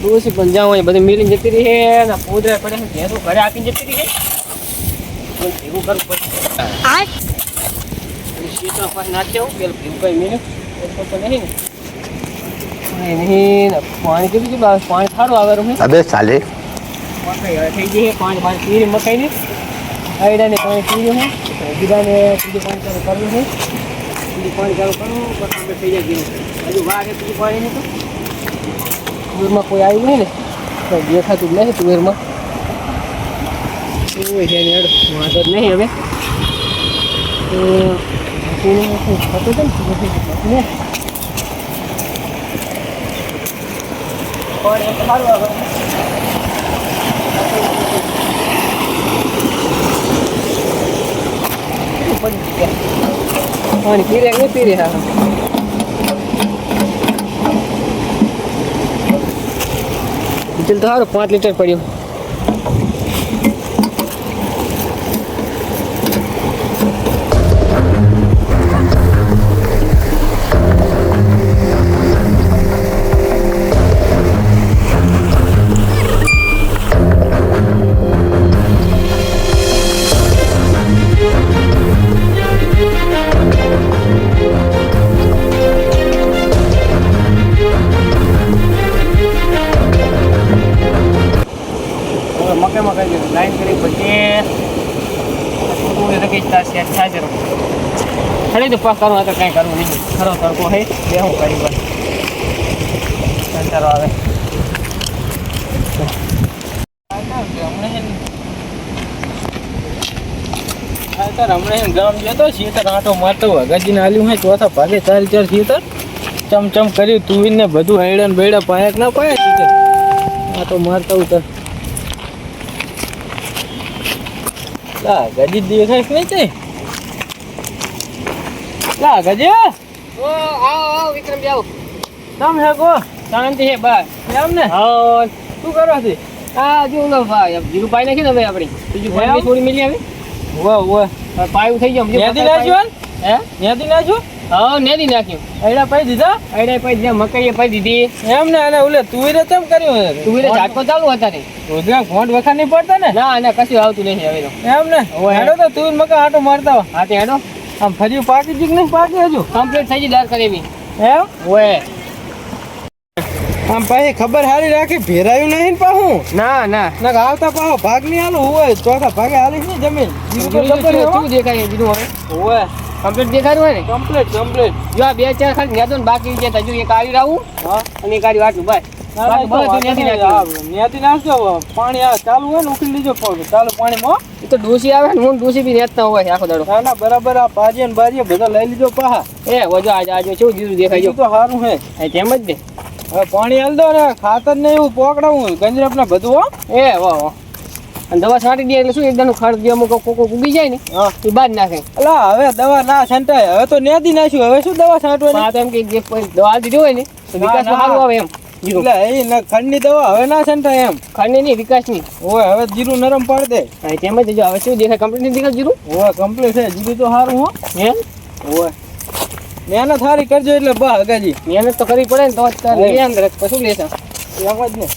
ડોસી પણ જાવ હોય બધી મિલી જતી રહી છે ને પોદરા પડે છે ભેંસો ઘરે આપીને જતી રહી છે ભેગું કરવું પડશે શીતળ પાસે નાચે હું પેલું ભેગું કઈ મિલ્યું તો નહીં ને નહીં પાણી કીધું કે પાણી સારું આવે રહ્યું અબે સાલે મકાઈ થઈ ગઈ છે પાણી પીરી મકાઈને આઈડાને પાણી પીર્યું છે બીજાને ત્રીજું પાણી ચાલુ કરવું છે ત્રીજું પાણી ચાલુ કરવું પછી થઈ જાય ગયું હજુ વાર છે ત્રીજું પાણી નહીં તો તુવેરમાં કોઈ આવ્યું નહીં ને તો દેખાતું જ નથી તુવેરમાં એવું છે એની અડ વાંધો જ નહીં હવે થતું છે ને પાણી સારું આવે પાણી પીરે નહીં પીરે હા ડીઝલ તો સારું 5 લીટર પડ્યું મકાઈ લાઈન કરી પછી સેટ થાય છે ખાલી તો પાસ કરવું તો કંઈ કરવું નહીં ખરો તડકો હોય બે હું કરી બસ કંટાળો આવે હમણાં ગામ જતો શીતર આંટો મારતો ગજીને આલ્યું હોય ચોથા ભાગે 4 શીતર ચમચમ કર્યું તુવીને બધું હૈડા ને બેડા પાયા ના પાયા શીતર આંટો મારતો ઉતર ગજી દેખાય નહીં છે ગજી આવો વિક્રમ જાઓ તમે હે કો શાંતિ હે બસ એમ ને હા શું કરો છે આ જો લો ભાઈ જીરું પાઈ નાખી ને હવે આપણી બીજું ભાઈ થોડી મિલી આવી વાહ વાહ પાયું થઈ ગયો નેદી નાખ્યો હે નેદી નાખ્યો હા નેદી નાખ્યું આઈડા પાઈ દીધા આઈડા પાઈ દીધા મકાઈએ પાઈ દીધી એમ ને અને ઓલે તુવીરે કેમ કર્યું તુવીરે ઝાટકો ચાલુ હતા ને રોજના ફોન વખા નહીં પડતા ને ના ના કશું આવતું નહીં હવે તો એમ ને હેડો તો તુવીર મકા આટો મારતા હા તે હેડો આમ ફરી પાકી જીક નહીં પાકી હજુ કમ્પ્લીટ થઈ ગઈ દર કરેવી એમ ઓય આમ પાછી ખબર હારી રાખી ભેરાયું નહીં ને પાહું ના ના ના આવતા પાહો ભાગ નહીં હાલું હોય ચોથા ભાગે હાલી નહીં જમીન શું દેખાય બીજું હવે હોય કમ્પ્લીટ દેખાડું હોય ને કમ્પ્લીટ જો આ 2-4 ખાલી નેદો ને બાકી ગયા હજુ એક આડી રાવું અને એક આડી વાટું નેદી નાખજો પાણી આ ચાલુ હોય ને ઉકળી લીજો ચાલુ પાણીમાં એ તો ડોસી આવે ને હું ડોસી બી નેતતા હોય આખો દાડો ના બરાબર આ ભાજી ને બાજી બધા લઈ લીજો પાહા એ વજો આજે કેવું જીરું દેખાય તો સારું હે તેમ જ ને હવે પાણી હાલ દો ને ખાતર ને એવું પોકડાવું ગંજરાપ ને બધું હો એ વાહ અને દવા છાંટી દે એટલે શું એકદમ ખર્ચ દે અમુક કોકો ઉગી જાય ને એ બાદ નાખે અલા હવે દવા ના છંટાય હવે તો નેદી નાખ્યું હવે શું દવા છાંટવાની હા તો એમ કે જે દવા દીધી હોય ને તો વિકાસ સારું આવે એમ એટલે એ ખંડની દવા હવે ના છંટાય એમ ખંડની નહીં વિકાસની હોય હવે જીરું નરમ પાડી દે હા તેમ જ હવે શું દેખાય કમ્પ્લીટ દેખાય જીરું હોય કમ્પ્લીટ છે જીરું તો સારું હો હે હોય મહેનત સારી કરજો એટલે બા હગાજી મહેનત તો કરવી પડે ને તો કશું લેશા એમ જ ને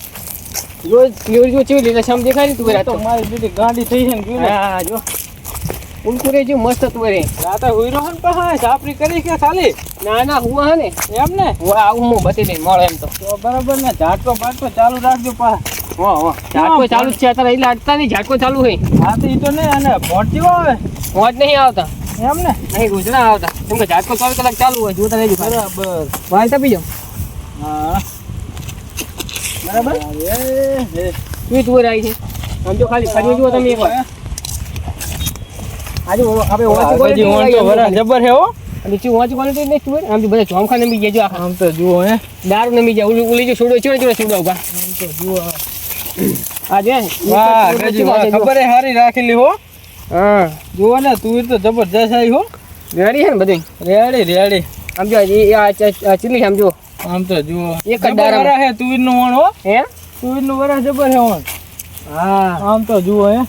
જો ચીવી લીધા છમ દેખાય ને તું તો મારી દીદી ગાંડી થઈ છે ને હા જો ઉલકું રે જો મસ્ત તું રે રાતે હુઈ રહો ને પા સાપરી કરી કે ખાલી ના હુવા હે ને એમ ને હુવા આવું હું બતી દઈ મળે એમ તો બરાબર ને ઝાટકો બાટકો ચાલુ રાખજો પા ઝાટકો ચાલુ જ છે અત્યારે એટલે અટતા નહીં ઝાટકો ચાલુ હોય હા તો એ તો નહીં અને ભોટ જેવો આવે ભોટ નહીં આવતા એમ ને નહીં ગુજરાત આવતા કેમ કે ઝાટકો 24 કલાક ચાલુ હોય જોતા રહેજો બરાબર વાલ તપી જાઓ હા બરાબર તું આવી છે આમ તો ખાલી ફરી જુઓ તમે એકવાર આજે આપણે જબર હે હો અને ચી વાંચી ક્વોલિટી નહીં તું આમ તો બધા જોમખા નમી ગયા જો આમ તો જુઓ હે દારૂ નમી જાય ઉલી જો છોડો છોડો ઉભા આમ તો જુઓ આજે વાહ ખબર હે હારી રાખેલી હો હા જુઓ ને તું તો જબરજસ્ત આવી હો રેડી હે ને બધી રેડી આમ જો આ ચીલી આમ જો આમ તો જુઓ એક જ દારા હે તુવીર નું વણ હો હે તુવીર નું વરા જબર હે વણ હા આમ તો જુઓ હે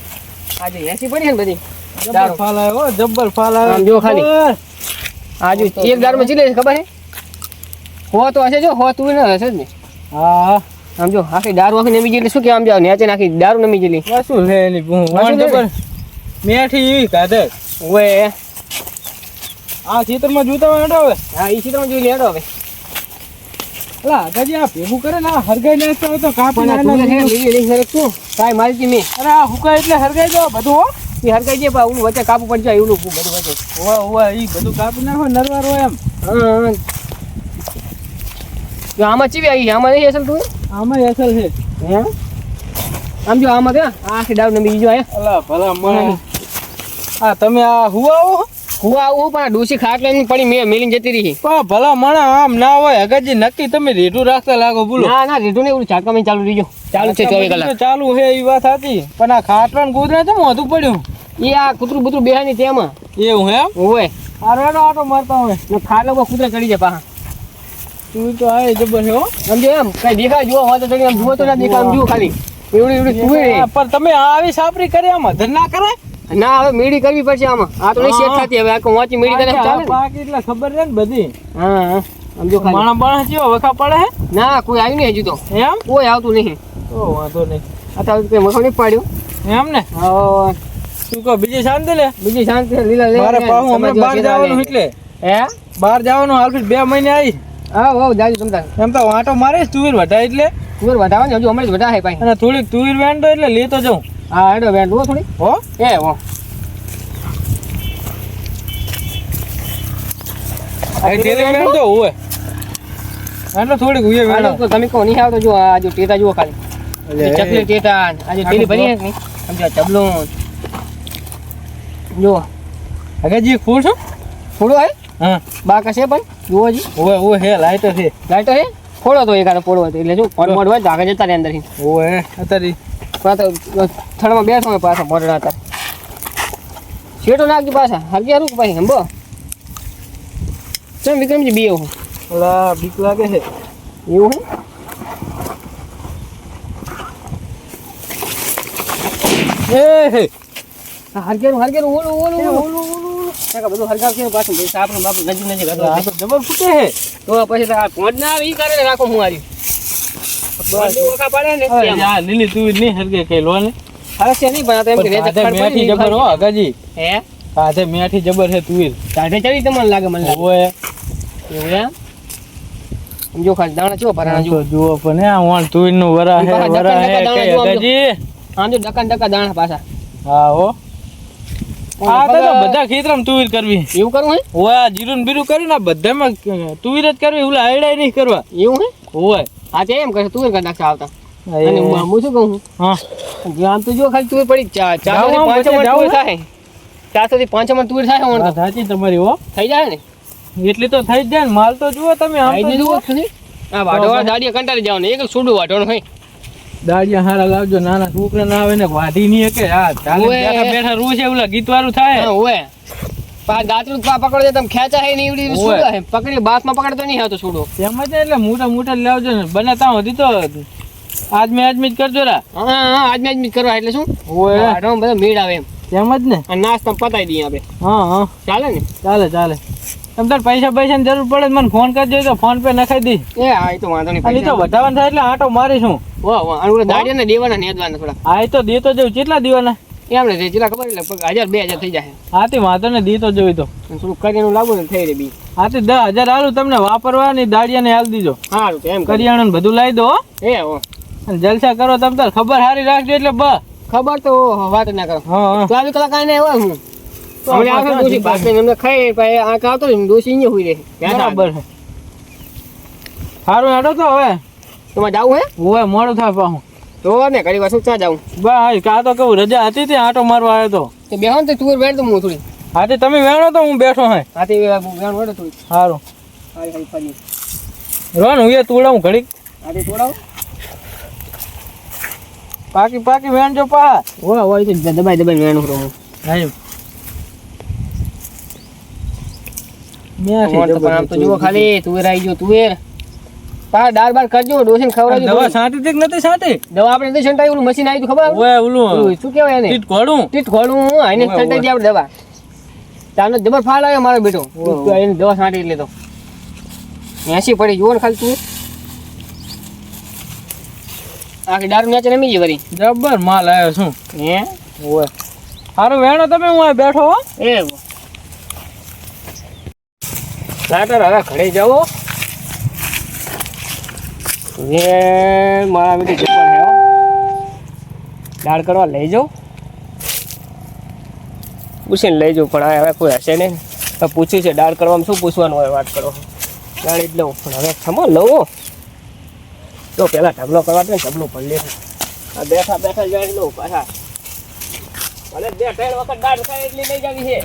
આજે 80 પડી હે બધી જબર ફાલ આવ્યો જબર ફાલ આવ્યો આમ જો ખાલી આજુ એક દાર માં ચીલે ખબર હે હો તો હશે જો હો તુવીર ન હશે જ ને હા આમ જો આખી દારૂ આખી નમી ગયેલી શું કે આમ જાવ નેચે નાખી દારૂ નમી ગયેલી શું લે એની મેઠી એવી કાઢે ઓય આ ખેતરમાં જોતા હોય હવે હા ઈ ચિત્રમાં જોઈ લેડો હવે અલા હજી આ ભેગું કરે ને હરગાઈ નાખતા હોય તો કાપી લીલી સરકતું કાંઈ મારી મેં અરે આ હુકાય એટલે હરગાઈ દો બધું હો એ હરગાઈ જાય પણ ઓલું વચ્ચે કાપવું પડી જાય એવું બધું વચ્ચે ઓવા ઈ બધું કાપી નાખો નરવાર હોય એમ હા જો આમાં ચીવી આવી આમાં નહીં અસલ તું આમાં અસલ છે હે આમ જો આમાં કે આખી દારૂ નમી બીજો આયા અલા ભલા મને આ તમે આ હુઆવો હું આવું પણ ડોસી ખાટ લઈને પડી મેં મેલીને જતી રહી ભલા મણા આમ ના હોય હગાજી નક્કી તમે રેઢું રાખતા લાગો બોલો ના રેઢું નહીં ઓલું ઝાટકામાં ચાલુ રહીજો ચાલુ છે 24 કલાક ચાલુ છે એ વાત હતી પણ આ ખાટલા ને ગોદરા છે મોઢું પડ્યું એ આ કૂતરું બુતરું બેહાની તેમાં એવું હે ઓય આરો આટો મારતા હોય ને ખાટલા પર કૂતરા ચડી જાય પાહા તું તો આ જબર છે હો સમજો એમ કઈ દેખાય જુઓ હોય તો ચડી આમ જુઓ તો ના દેખાય આમ જુઓ ખાલી એવડી તું પણ તમે આવી સાપરી કરી આમાં ધર ના કરાય ના હવે મેડી કરવી પડશે આમાં આ તો નહીં સેટ થતી હવે આખો વાંચી મેડી કરે ચાલે પાક એટલે ખબર છે ને બધી હા સમજો ખાલી માણા બાણા જેવો વખા પડે હે ના કોઈ આવ્યું નહીં હજુ તો એમ કોઈ આવતું નહીં ઓ વાંધો નહીં આ તો કઈ મખો નહીં પાડ્યું એમ ને હા તું કહો બીજી શાંતિ લે બીજી શાંતિ લીલા લે મારે પાહું હમણાં બહાર જવાનું એટલે હે બહાર જવાનું હાલ 2 મહિને આવી હા હો જાજી તમતા એમ તો વાંટો મારે તુવેર વઢાય એટલે તુવેર વઢાવા ને હજુ હમણાં જ વઢા હે ભાઈ અને થોડીક તુવેર વેંડો એટલે લેતો જાઉં હા હેડો વેંડ લો થોડી હો એ હો આ ટેરે વેંડો હોય એટલે થોડીક ઉયે વેંડો તો તમે કહો નહીં આવતો જો આ જો ટેટા જુઓ ખાલી ચકલી ટેટા આ જો તેલી ભરી હે સમજો ચબલો જો હગાજી ફૂલ છો ફોડો હે હા બાકા છે પણ જુઓ જી ઓય હે લાઈટર છે લાઈટર હે ફોડો તો એકાને ફોડો હોય એટલે જો મોડ હોય તો આગળ જતા રહે અંદર ઓય અત્યારે પાછો થડમાં બેઠો હોય પાછા મોડડા હતા શેટો નાખજો પાછા હરકી હારું ભાઈ હંબો ચમ વિક્રમજી બી એવું ઓલા બીક લાગે છે એવું હે હે હરકેરું ઓલું કાકા બધું હરગાવ છે પાછું ભાઈ સાપનો બાપુ નજીક નજીક હતો આ તો જબર ફૂટે હે તો પછી તો આ પહોંચ ના આવે ઈ કરે ને રાખો હું આરી બસ ઓખા પડે ને અરે યા લીલી તું નહીં હરગે કે લો ને અરે છે નહીં પણ આ તો એમ કે રેત આધે મેઠી જબર હો હગાજી હે આધે મેઠી જબર છે તુવેર સાઢે ચડી તમને લાગે મને લાગે ઓય એવું એમ સમજો ખાલી દાણા ચો ભરાણા જો જુઓ પણ આ વાણ તુવેર નું વરા હે કે હગાજી આમ જો ડકા દાણા પાછા હા હો આ તો બધા ખેતરમાં તુવેર કરવી એવું કરવું હે ઓય જીરું ને બીરું કર્યું ને બધામાં તુવેર જ કરવી ઓલા આયડા નહીં કરવા એવું હે ઓય હા તે એમ કરે તુવેર કરી નાખશે આવતા અને હું શું કહું હા આમ તો જો ખાલી તુવેર પડી 400 થી 500 તુવેર થાય 400 થી 500 તુવેર થાય ઓણ વાત સાચી તમારી હો થઈ જાય ને એટલી તો થઈ જ જાય ને માલ તો જુઓ તમે આમ તો જુઓ છું આ વાઢવા દાડિયા કંટાળી જાવ ને એક છોડું વાઢવાનું હોય દાડિયા હારા લાવજો નાના છોકરા ના આવે ને વાઢી નહીં કે હા ચાલે બેઠા બેઠા રૂ છે ઓલા ગીત વાળું થાય હા ઓય પા દાતરું પકડો તમે ખેંચા હે ને એવડી સુડો હે પકડી બાસમાં પકડતો નહીં આવતો સુડો એમ જ એટલે મોટા મોટા લાવજો ને બનાતા હતી તો આજમી જ કરજો રા હા આજમી કરવા એટલે શું ઓય વાઢવામાં બધો મેળ આવે એમ એમ જ ને અને નાસ્તા પતાવી દઈએ આપણે હા ચાલે ને ચાલે તમ તાર પૈસા ની જરૂર પડે મને ફોન કરજો તો ફોન પે નખાઈ દી એ હા એ તો વાંધો નહીં આ તો વધારવાનું થાય એટલે આટો મારીશું વાહ અને દાડિયા ને દેવાના નેદવાના થોડા આ તો દેતો જવું કેટલા દીવાના એમને જેટલા ખબર એટલે 1000 2000 થઈ જાય હાથી વાંધો ને દીતો જોઈ તો થોડું કરીને લાવું ને થઈ રે બી હાથી 10,000 આલું તમને વાપરવાની દાડિયા ને હાલ દીજો સારું એમ કરિયાણું ને બધું લાવી દો એ હો અને જલસા કરો તમ તાર ખબર હારી રાખજો એટલે બ ખબર તો વાત ના કરો હા 24 કલાક આને હોય હું હવે આ દોશી બાકી એમને ખાઈ પછી આ કાવતો ને દોશી અહીંયા હોઈ રહે બરાબર છે સારું હેડો તો હવે તમારે જાવું હે ઓય મોડું થાય પાછું તો ને ઘડી વાર શું ચા જાવું બસ કા તો કહું રજા હતી ત્યાં આટો મારવા આવ્યો તો તે બેહો ને તુવેર વેણ તો હું થોડી હાથી તમે વેણો તો હું બેઠો હે હાથી વેણ વડો થોડી સારું હારી ફરી રોન હું એ તુડા હું ઘડીક હાથી તોડાવ પાકી વેણ જો પા હોય તો દબાઈ વેણ ઉરો હું હા આમ તો જુઓ ખાલી તુવેર આવી ગયો તુવેર પા દાળ બાર કરજો ડોસીને ખવડાવજો દવા છાંટી કે નથી છાંટી દવા આપણે નથી છંટાઈ ઓલું મશીન આવી ખબર ઓય ઓલું શું કહેવાય એને ટીટ ઘોડું આને છંટાઈ દે આપણે દવા તાનો જબર ફાળ આવ્યો મારો બેટો એને દવા છાંટી એટલે તો 80 પડી જુઓ ને ખાલી તું આખી દારૂ નેચે નમી ગઈ વરી. જબ્બર માલ આવ્યો શું હે ઓય સારું વેણો તમે હું અહીં બેઠો હો એવું લાટર હવે ઘરે જાઓ એ મારા બેટી ચપ્પલ હે હો. દાળ કરવા લઈ જાઉં પૂછીને લઈ જાઉં પણ હવે કોઈ હશે નહીં તો પૂછ્યું છે દાળ કરવામાં શું પૂછવાનું હોય વાત કરો દાળ જ લઉં પણ હવે ખમો લઉં તો પહેલાં ઢગલો કરવા દે ને ઢગલો પડી લે આ બેઠા બેઠા જાણી લઉં પાછા ભલે 2-3 વખત દાળ ખાય એટલી લઈ જાવી છે.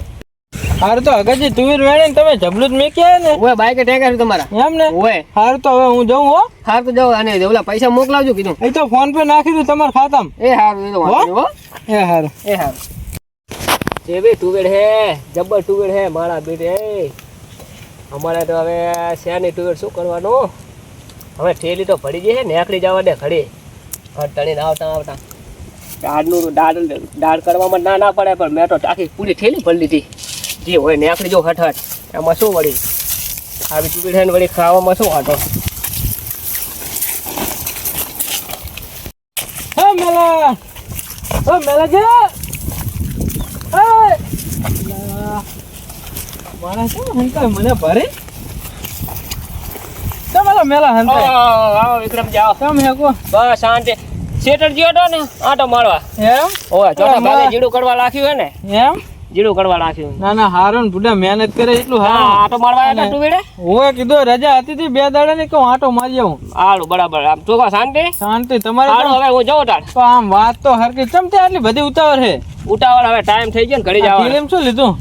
સારું તો અગરજી તુવેર વેણી તમે જબલું જ મેકી આવ્યા ને ઓય બાઈક ટેકા છે તમારા એમ ને ઓય સારું તો હવે હું જાઉં હો હાર તો જાઓ અને ઓલા પૈસા મોકલાવજો કીધું એ તો ફોન પે નાખી દઉં તમારા ખાતામાં એ હારું એ તો વાંધો નહીં, હો એ સારું એ હારું જે બે ટુવેડ હે જબ્બર ટુવેડ હે મારા બેટે અમારે તો હવે શેની ટુવેડ શું કરવાનું હવે થેલી તો પડી ગઈ છે નેકળી જવા દે ઘડી તળીને આવતા આવતા દાળનું દાળ કરવામાં ના પડે પણ મેં તો આખી પૂરી થેલી પડી લીધી જે હોય નેકળી જો હઠ એમાં શું વળી આવી ટુવેડ છે ને વળી ખાવામાં શું વાંધો હા મેલા છે મારા શું હંકાય મને ભરે તમારો મેલા હંકાય આવો વિક્રમ જાઓ તમે હેકો બસ શાંતિ શેટર ગયો હતો ને આટો મારવા એમ ઓય ચોથા ભાગે જીડું કરવા રાખ્યું હે ને એમ જીડું કરવા રાખ્યું ના ના હારો ને બુડા મહેનત કરે એટલું હા હારું આટો મારવા આવ્યા ટુવેડે ઓય કીધું રજા હતી તી 2 દાડા ની કહું આટો મારી આવું હારું બરાબર આમ તો શાંતિ શાંતિ તમારે હારું હવે હું જાઉં તાર તો આમ વાત તો હરકી ચમતે આટલી બધી ઉતાવળ છે ઉતાવળ હવે ટાઈમ થઈ ગયો ને ઘડી જવા ફિલ્મ શું લીધું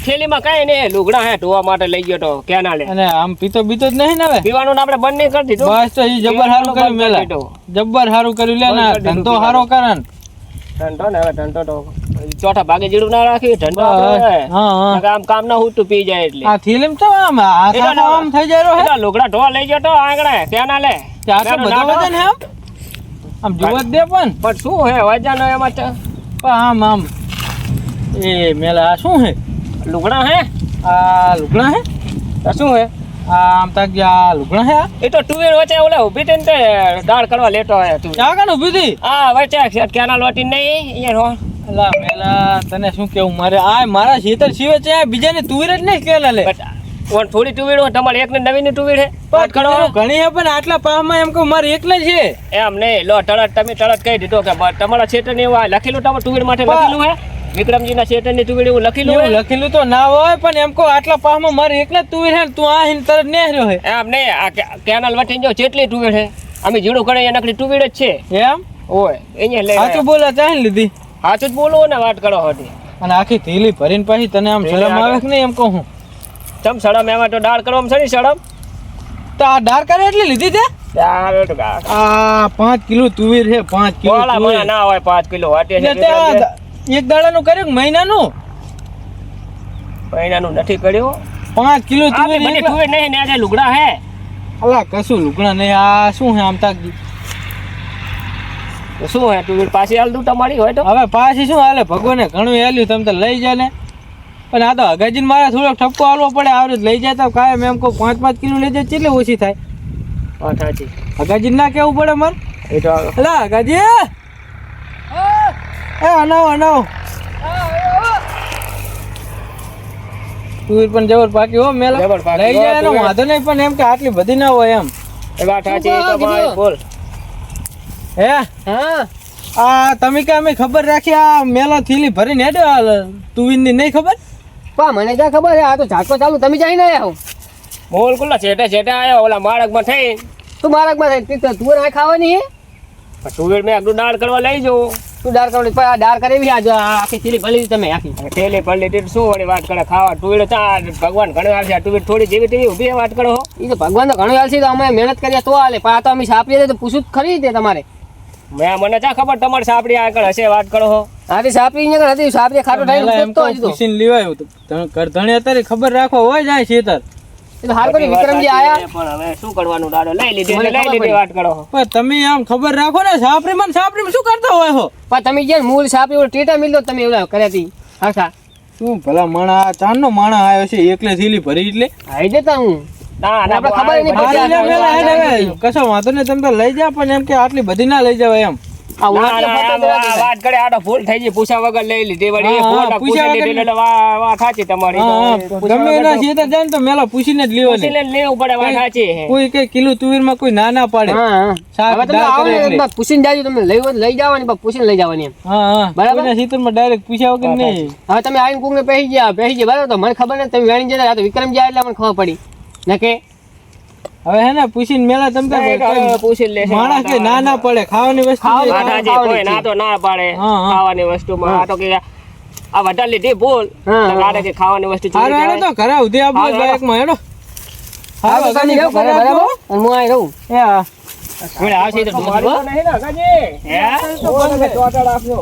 થેલીમાં કઈ નહીં લુગડા હે ધોવા માટે લઈ ગયો તો કેનાલે અને આમ પીતો બીતો જ નહીં ને હવે પીવાનું ને આપણે બંધ નહીં કરી દીધું બસ તો ઈ જબ્બર હારું કર્યું મેલા જબ્બર હારું કર્યું લે ને ધંધો હારો કરે ને ધંધો ને હવે ધંધો તો ચોથા ભાગે જીડું ના રાખી ધંધો આપણે હા હા નકર આમ કામ ના હું પી જાય એટલે આ ફિલ્મ તો આમ આમ થઈ જાય એટલા લુગડા ધોવા લઈ ગયો તો આગળ કેનાલે ચારસો બધો વજન હે આમ જોવા જ દે પણ શું હે વજન એમાં તો આમ આમ એ મેલા આ શું હે લુગડા હે આ લુગડા હે તો શું હે આમ તક આ લુગડા હે એ તો ટુવેર વચ્ચે ઓલા ઊભી થઈને તે દાળ કરવા લેતો હે તું ચા કાન ઊભી હતી આ વચ્ચે કેનાલ વટી નહીં અહીંયા અલા મેલા તને શું કેવું મારે આ મારા શીતળ શિવે છે બીજાને તુવેર જ નહીં કેલા લે ઓન થોડી ટુવેડ હોય તમારે એકને નવીની ટુવેડ હે પાટ કરો ઘણી હે પણ આટલા પાહમાં એમ કહું મારે એકલા જ છે એમ નહીં લો તમે તરત કહી દીધો કે તમારા ક્ષેત્રની એવું લખેલું તમારા ટુવેડ માટે લખેલું હે વિક્રમજીના ક્ષેત્રની ટુવેડ એવું લખેલું એવું લખેલું તો ના હોય પણ એમ કહું આટલા પાહમાં મારે એકલા જ તુવેર હે તું આ હિન તરત નેહર્યો હે એમ નહીં આ કેનાલ વટીને જો જેટલી ટુવેડ હે અમે જીડું કરે એ નકલી ટુવેડ જ છે એમ ઓય અહીંયા લઈ સાચું બોલા ચાહી લીધી સાચું જ બોલો ને વાત કરો હતી અને આખી થેલી ભરીને પાછી તને આમ શરમ આવે કે નહીં એમ કહું હું ચમ સડમ એમાં તો દાળ કરવામાં સડી સડમ તો આ ડાર કરે એટલી લીધી તે આ 5 કિલો તુવેર છે 5 કિલો તુવેર ના હોય 5 કિલો વાટે છે એક દાડાનું કર્યું કે મહિનાનું મહિનાનું નથી કર્યું 5 કિલો તુવેર બધી તુવેર નહીં ને આજે લુગડા હે અલા કશું લુગડા નહીં આ શું હે આમ તાક શું હે તુવેર પાછી હાલ દઉં તમારી હોય તો હવે પાછી શું હાલે ભગવાને ઘણું હેલ્યું તમે તો લઈ જાય ને પણ આ તો અગાજીને મારે થોડોક ઠપકો હાલવો પડે આવડે લઈ જાય તો કાયમ એમ કહું 5-5 કિલો લઈ જાય કેટલી ઓછી થાય હા સાચી અગાજીને ના કેવું પડે મારે એ તો અલા અગાજી એ અનાવ તુવેર પણ જબર પાકી હો મેલા જબર પાકી. લઈ જાય એનો વાંધો નહીં પણ એમ કે આટલી બધી ના હોય એમ એ વાત સાચી તમારી બોલ હે હા આ તમે કે અમે ખબર રાખી આ મેલા થેલી ભરીને હેડ્યો તુવેરની નહીં ખબર પા મને ક્યાં ખબર છે આ તો ઝાટકો ચાલુ તમે જઈને આયા બોલ કુલા છેટે આયો ઓલા માળકમાં થઈ તું માળકમાં થઈ તું ના ખાવાની હે તુવેર મેં આગળ દાળ કરવા લઈ જાઉં તું દાળ કરવાની પણ આ દાળ કરેવી આ આખી થેલી ભરી તમે આખી થેલી ભરી તે શું વળી વાત કરે ખાવા તુવેર તો ભગવાન ઘણું આવશે આ તુવેર થોડી જેવી તેવી ઊભી વાત કરો એ તો ભગવાન તો ઘણું આવશે તો અમે મહેનત કરીએ તો હાલે પણ આ તો અમે સાપડીએ તો પૂછું જ ખરી દે તમારે મને ચા ખબર તમારે સાપડી આગળ હશે વાત કરો હો આથી સાપડી અહીંયા હતી સાપડી ખાટો ટાઈમ તો હજી તો પૂછીને લેવાયો તો કરધણી અત્યારે ખબર રાખો હોય જાય છેતર એ તો હાર કરી વિક્રમજી આયા પણ હવે શું કરવાનું દાડો લઈ લીધી વાત કરો પણ તમે આમ ખબર રાખો ને સાપરીમાં શું કરતા હોય હો પણ તમે જે મૂળ સાપડી ટેટા મિલતો તમે એવું કર્યા હતી હા શું ભલા માણા ચાંદનો માણા આવ્યો છે એકલે થેલી ભરી એટલે આવી જતા હું આપણે ખબર નહીં હા, પડી એટલે પેલા એને હવે કશો વાંધો નહીં, તમે તો લઈ જાઓ, પણ એમ કે આટલી બધી ના લઈ જાવ એમ. આ વાટલે ફરતા જવા દે. વાત કરે આડો ભૂલ થઈ ગઈ, પૂછા વગર લઈ લીધી વળી. હા, ફોટા પૂછ્યા પૂછી વગર. લીધી એટલે વાત સાચી તમારી. હા, હા, ગમે એના ખેતર જાય ને તો મેલા પૂછીને જ લેવાની. પૂછીને જ લેવું પડે, વાત સાચી છે. કોઈ કઈ કિલો તુવેરમાં કોઈ ના ના પાડે. હા, હા. શાક હવે તમે દાળ આવો કરે ને એટલે. એકવાર પૂછીને જાજો, તમે લઈ હોય તો લઈ જવાની, પણ પૂછીને લઈ જવાની એમ. હા, હા, બરાબર. કોઈના ખેતરમાં ડાયરેક્ટ પૂછ્યા વગર નહીં. હવે તમે આવીને કોકને પહેરી ગયા બરાબર, તો મને ખબર નથી, તમે વેણી જતા આ તો વિક્રમ જાય એટલે મને ખબર પડી ને કે હવે હે ને પૂછીને મેલા તમે હવે પૂછી જ લેશે. માણસ કે ના ના પડે ખાવાની વસ્તુ ખાવાની વાત સાચી, કોઈ ના તો ના પાડે હા, હા. ખાવાની વસ્તુમાં. આ તો કે આ વધારે લીધી ભૂલ, હા, તો કાલે કે ખાવાની વસ્તુ ચોરી હારું હેડો કહેવાય. તો ઘરે ઉધી આપો હારું, બાઇકમાં હેડો. હા તો તમે જાઓ ઘરે, બરાબર, અને હું અહીં રહું. એ હા. વળી આવશે તો મારી ડોસી, તો નહીં ને, કાકાજી. હે? તો બંધ છે, ચોટાડ આપજો.